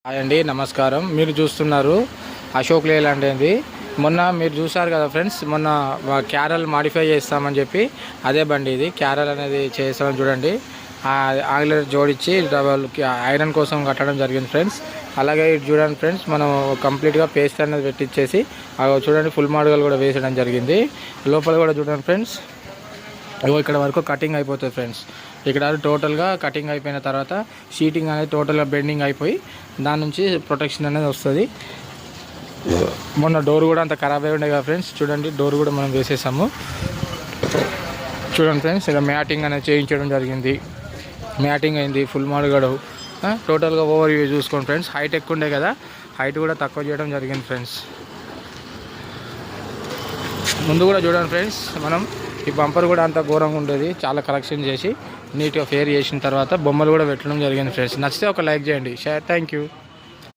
Hi అండి, నమస్కారం. మీరు చూస్తున్నారు అశోక్ లేలాండ్ అనేది. మొన్న మీరు చూసారు కదా ఫ్రెండ్స్, మొన్న క్యారల్ మాడిఫై చేస్తామని చెప్పి అదే బండి ఇది. క్యారల్ అనేది చేస్తామని చూడండి, ఆంగ్లర్ జోడించి డబల్ ఐరన్ కోసం కట్టడం జరిగింది ఫ్రెండ్స్. అలాగే ఇటు చూడండి ఫ్రెండ్స్, మనం కంప్లీట్గా పేస్ట్ అనేది పెట్టించేసి చూడండి ఫుల్ మాడుగలు కూడా వేసడం జరిగింది. లోపల కూడా చూడండి ఫ్రెండ్స్, ఇక్కడ వరకు కటింగ్ అయిపోతుంది ఫ్రెండ్స్. ఇక్కడ టోటల్గా కటింగ్ అయిపోయిన తర్వాత షీటింగ్ అనేది టోటల్గా బెండింగ్ అయిపోయి దాని నుంచి ప్రొటెక్షన్ అనేది వస్తుంది. మొన్న డోర్ కూడా అంత ఖరాబ్ అయి ఉండే కదా ఫ్రెండ్స్, చూడండి డోర్ కూడా మనం వేసేసాము. చూడండి ఫ్రెండ్స్, ఇలా మ్యాటింగ్ అనేది చేయించడం జరిగింది. మ్యాటింగ్ అయింది, ఫుల్ మాడుగడు టోటల్గా ఓవర్ వ్యూ చూసుకోండి ఫ్రెండ్స్. హైట్ ఎక్కువ ఉండే కదా, హైట్ కూడా తక్కువ చేయడం జరిగింది ఫ్రెండ్స్. ముందు కూడా చూడండి ఫ్రెండ్స్, మనం ఈ బంపర్ కూడా అంత ఘోరంగా ఉండేది, చాలా కరెక్షన్ చేసి నీట్గా ఫేర్ చేసిన తర్వాత బొమ్మలు కూడా పెట్టడం జరిగింది ఫ్రెండ్స్. నచ్చితే ఒక లైక్ చేయండి. షేర్. Thank you.